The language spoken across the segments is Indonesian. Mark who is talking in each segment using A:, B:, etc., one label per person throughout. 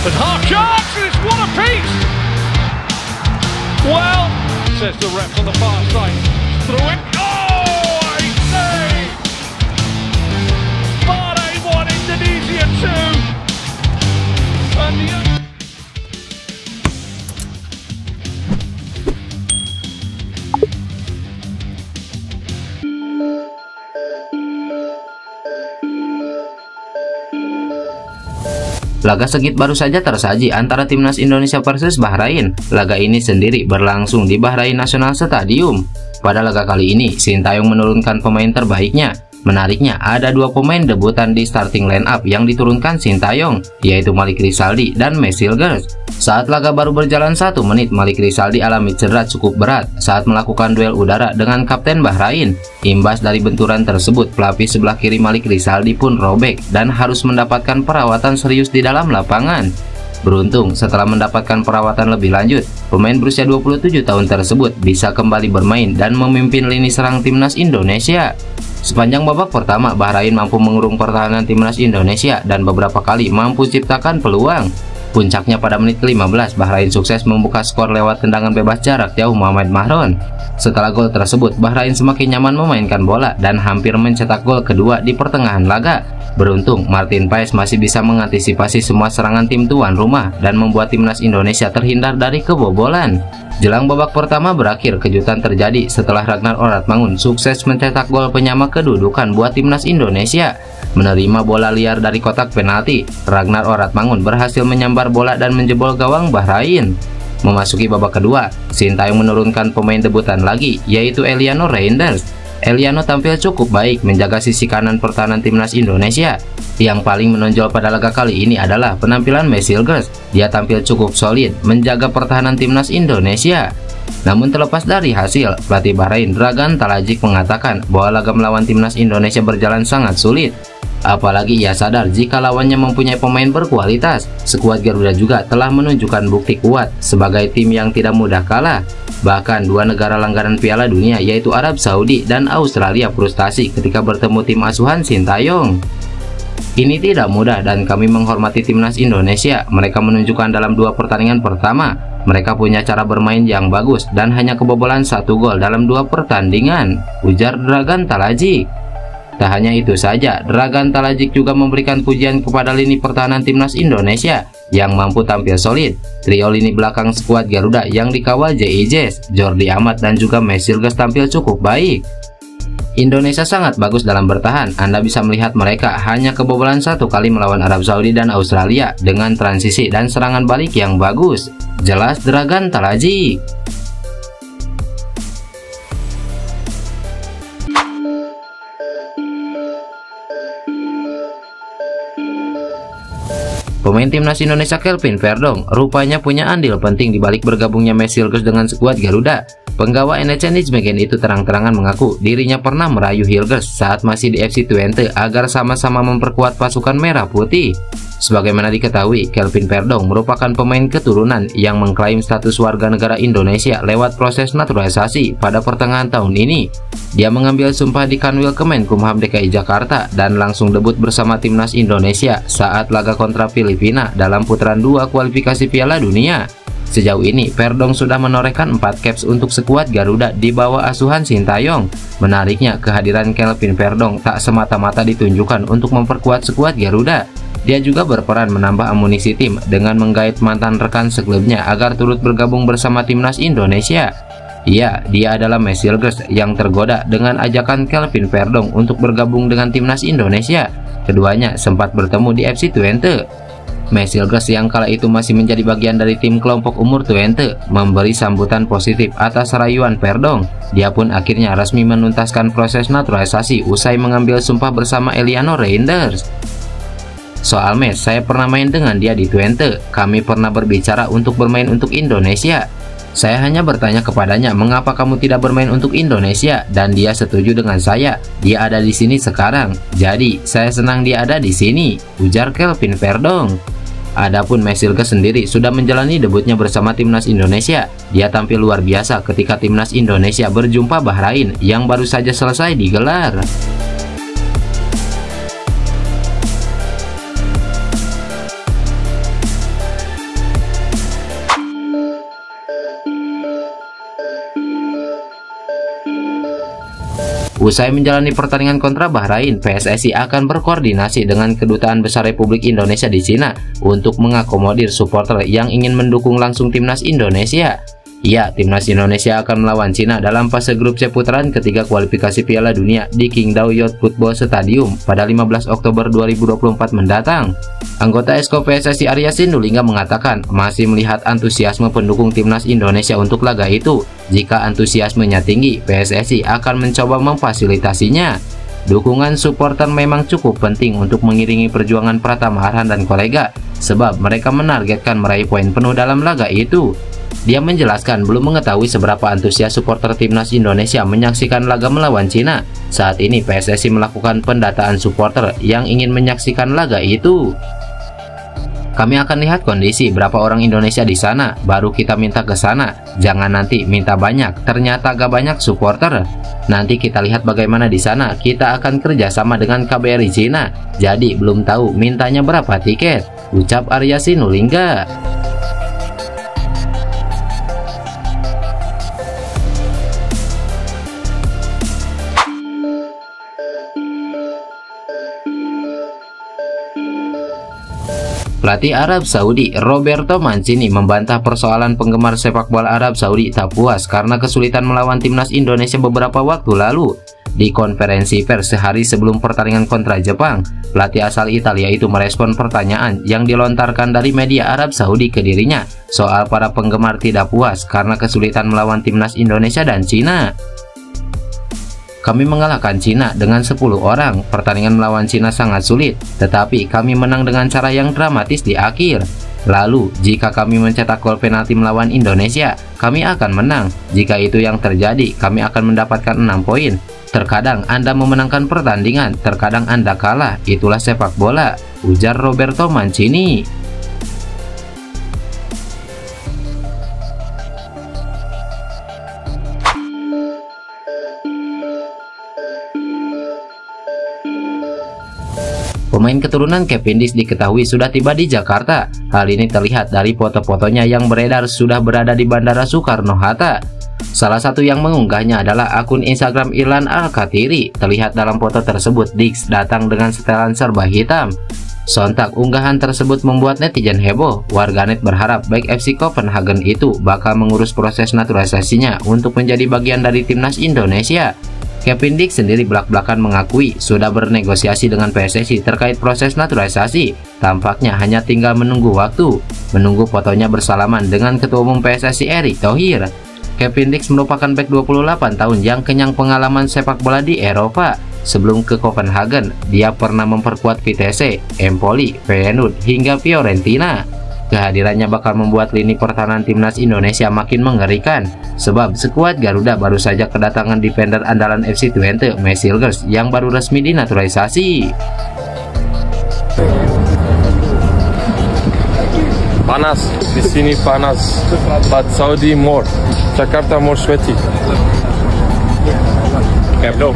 A: And half chance, and it's one apiece. Well, says the ref on the far side. Through it. Oh, I say. Bahrain 1, Indonesia 2. And the
B: Laga segit baru saja tersaji antara timnas Indonesia versus Bahrain. Laga ini sendiri berlangsung di Bahrain National Stadium. Pada laga kali ini, Sintayong menurunkan pemain terbaiknya. Menariknya, ada dua pemain debutan di starting lineup yang diturunkan Sintayong, yaitu Malik Rizaldi dan Messi Hilgers. Saat laga baru berjalan 1 menit, Malik Rizaldi alami cedera cukup berat saat melakukan duel udara dengan kapten Bahrain. Imbas dari benturan tersebut, pelapis sebelah kiri Malik Rizaldi pun robek dan harus mendapatkan perawatan serius di dalam lapangan. Beruntung, setelah mendapatkan perawatan lebih lanjut, pemain berusia 27 tahun tersebut bisa kembali bermain dan memimpin lini serang timnas Indonesia. Sepanjang babak pertama, Bahrain mampu mengurung pertahanan timnas Indonesia dan beberapa kali mampu ciptakan peluang. Puncaknya pada menit ke-15, Bahrain sukses membuka skor lewat tendangan bebas jarak jauh Mohamed Mahron. Setelah gol tersebut, Bahrain semakin nyaman memainkan bola dan hampir mencetak gol kedua di pertengahan laga. Beruntung, Martin Paes masih bisa mengantisipasi semua serangan tim tuan rumah dan membuat timnas Indonesia terhindar dari kebobolan. Jelang babak pertama berakhir, kejutan terjadi setelah Ragnar Oratmangun sukses mencetak gol penyama kedudukan buat timnas Indonesia. Menerima bola liar dari kotak penalti, Ragnar Oratmangun berhasil menyambar bola dan menjebol gawang Bahrain. Memasuki babak kedua, Sintayong menurunkan pemain debutan lagi, yaitu Eliano Reinders. Eliano tampil cukup baik menjaga sisi kanan pertahanan timnas Indonesia. Yang paling menonjol pada laga kali ini adalah penampilan Messi Hilgers. Dia tampil cukup solid menjaga pertahanan timnas Indonesia. Namun terlepas dari hasil, pelatih Bahrain Dragan Talajic mengatakan bahwa laga melawan timnas Indonesia berjalan sangat sulit. Apalagi ia sadar jika lawannya mempunyai pemain berkualitas. Skuad Garuda juga telah menunjukkan bukti kuat sebagai tim yang tidak mudah kalah. Bahkan dua negara langganan Piala Dunia yaitu Arab Saudi dan Australia frustasi ketika bertemu tim asuhan Sintayong. Ini tidak mudah dan kami menghormati timnas Indonesia. Mereka menunjukkan dalam dua pertandingan pertama, mereka punya cara bermain yang bagus dan hanya kebobolan 1 gol dalam 2 pertandingan, ujar Dragan Talajic. Tak hanya itu saja, Dragan Talajic juga memberikan pujian kepada lini pertahanan timnas Indonesia yang mampu tampil solid. Trio lini belakang skuad Garuda yang dikawal JIJ, Jordi Amat dan juga Messi Hilgers tampil cukup baik. Indonesia sangat bagus dalam bertahan. Anda bisa melihat mereka hanya kebobolan 1 kali melawan Arab Saudi dan Australia dengan transisi dan serangan balik yang bagus, jelas Dragan Talajic. Pemain timnas Indonesia Kelvin Verdong rupanya punya andil penting di balik bergabungnya Messi Hilgers dengan skuad Garuda. Penggawa NEC Nijmegen itu terang-terangan mengaku dirinya pernah merayu Hilgers saat masih di FC Twente agar sama-sama memperkuat pasukan merah putih. Sebagaimana diketahui, Kelvin Verdong merupakan pemain keturunan yang mengklaim status warga negara Indonesia lewat proses naturalisasi pada pertengahan tahun ini. Dia mengambil sumpah di Kanwil Kemenkumham DKI Jakarta dan langsung debut bersama timnas Indonesia saat laga kontra Filipina dalam putaran 2 kualifikasi Piala Dunia. Sejauh ini, Verdong sudah menorehkan 4 caps untuk skuad Garuda di bawah asuhan Sintayong. Menariknya, kehadiran Kelvin Verdong tak semata-mata ditunjukkan untuk memperkuat skuad Garuda. Dia juga berperan menambah amunisi tim dengan menggait mantan rekan seklubnya agar turut bergabung bersama timnas Indonesia. Iya, dia adalah Messi Hilgers yang tergoda dengan ajakan Kelvin Verdong untuk bergabung dengan timnas Indonesia. Keduanya sempat bertemu di FC Twente. Messi Hilgers yang kala itu masih menjadi bagian dari tim kelompok umur Twente memberi sambutan positif atas rayuan Verdong. Dia pun akhirnya resmi menuntaskan proses naturalisasi usai mengambil sumpah bersama Eliano Reinders. Soal Mes, saya pernah main dengan dia di Twente. Kami pernah berbicara untuk bermain untuk Indonesia. Saya hanya bertanya kepadanya, mengapa kamu tidak bermain untuk Indonesia? Dan dia setuju dengan saya. Dia ada di sini sekarang. Jadi, saya senang dia ada di sini, ujar Kelvin Verdong. Adapun Messi Hilgers sendiri sudah menjalani debutnya bersama timnas Indonesia. Dia tampil luar biasa ketika timnas Indonesia berjumpa Bahrain yang baru saja selesai digelar. Usai menjalani pertandingan kontra Bahrain, PSSI akan berkoordinasi dengan Kedutaan Besar Republik Indonesia di Cina untuk mengakomodir supporter yang ingin mendukung langsung timnas Indonesia. Ya, timnas Indonesia akan melawan Cina dalam fase grup C putaran ketiga kualifikasi Piala Dunia di Qingdao Youth Football Stadium pada 15 Oktober 2024 mendatang. Anggota Esko PSSI Arya Sinulinga mengatakan masih melihat antusiasme pendukung timnas Indonesia untuk laga itu. Jika antusiasmenya tinggi, PSSI akan mencoba memfasilitasinya. Dukungan supporter memang cukup penting untuk mengiringi perjuangan Pratama Arhan dan kolega, sebab mereka menargetkan meraih poin penuh dalam laga itu. Dia menjelaskan belum mengetahui seberapa antusias supporter timnas Indonesia menyaksikan laga melawan Cina. Saat ini PSSI melakukan pendataan supporter yang ingin menyaksikan laga itu. Kami akan lihat kondisi berapa orang Indonesia di sana, baru kita minta ke sana. Jangan nanti minta banyak, ternyata gak banyak supporter. Nanti kita lihat bagaimana di sana. Kita akan kerjasama dengan KBRI Cina. Jadi belum tahu mintanya berapa tiket, ucap Arya Sinulinga. Pelatih Arab Saudi Roberto Mancini membantah persoalan penggemar sepak bola Arab Saudi tak puas karena kesulitan melawan timnas Indonesia beberapa waktu lalu. Di konferensi pers sehari sebelum pertandingan kontra Jepang, pelatih asal Italia itu merespon pertanyaan yang dilontarkan dari media Arab Saudi ke dirinya soal para penggemar tidak puas karena kesulitan melawan timnas Indonesia dan Cina. Kami mengalahkan Cina dengan 10 orang. Pertandingan melawan Cina sangat sulit, tetapi kami menang dengan cara yang dramatis di akhir. Lalu, jika kami mencetak gol penalti melawan Indonesia, kami akan menang. Jika itu yang terjadi, kami akan mendapatkan 6 poin. Terkadang Anda memenangkan pertandingan, terkadang Anda kalah. Itulah sepak bola, ujar Roberto Mancini. Pemain keturunan Cavendish diketahui sudah tiba di Jakarta. Hal ini terlihat dari foto-fotonya yang beredar sudah berada di Bandara Soekarno-Hatta. Salah satu yang mengunggahnya adalah akun Instagram Irlan Al-Katiri. Terlihat dalam foto tersebut, Dix datang dengan setelan serba hitam. Sontak unggahan tersebut membuat netizen heboh. Warganet berharap baik FC Copenhagen itu bakal mengurus proses naturalisasinya untuk menjadi bagian dari timnas Indonesia. Cavendish sendiri belak-belakan mengakui sudah bernegosiasi dengan PSSI terkait proses naturalisasi. Tampaknya hanya tinggal menunggu waktu. Menunggu fotonya bersalaman dengan Ketua Umum PSSI Erick Thohir. Cavendish merupakan bek 28 tahun yang kenyang pengalaman sepak bola di Eropa. Sebelum ke Copenhagen, dia pernah memperkuat Vitesse, Empoli, Feyenoord, hingga Fiorentina. Kehadirannya bakal membuat lini pertahanan timnas Indonesia makin mengerikan, sebab skuad Garuda baru saja kedatangan defender andalan FC Twente, Messilgers, yang baru resmi dinaturalisasi.
C: Panas, di sini panas, but Saudi more, Jakarta more sweaty. Hello.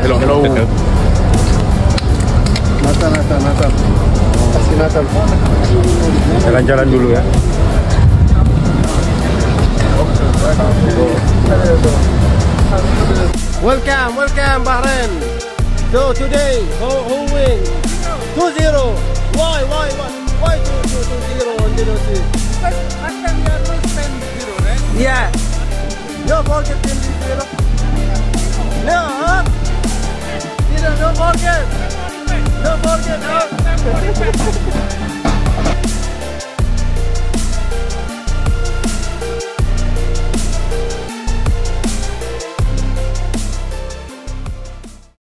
C: Nathan. Kasih Nathan. Jalan-jalan dulu ya. Welcome Bahrain. So today, who win? 2-0. Why 2-0 on the notice?
A: Last time you are lose 10-0, right?
C: Yeah. No forget 10-0. No, huh? No forget. No forget.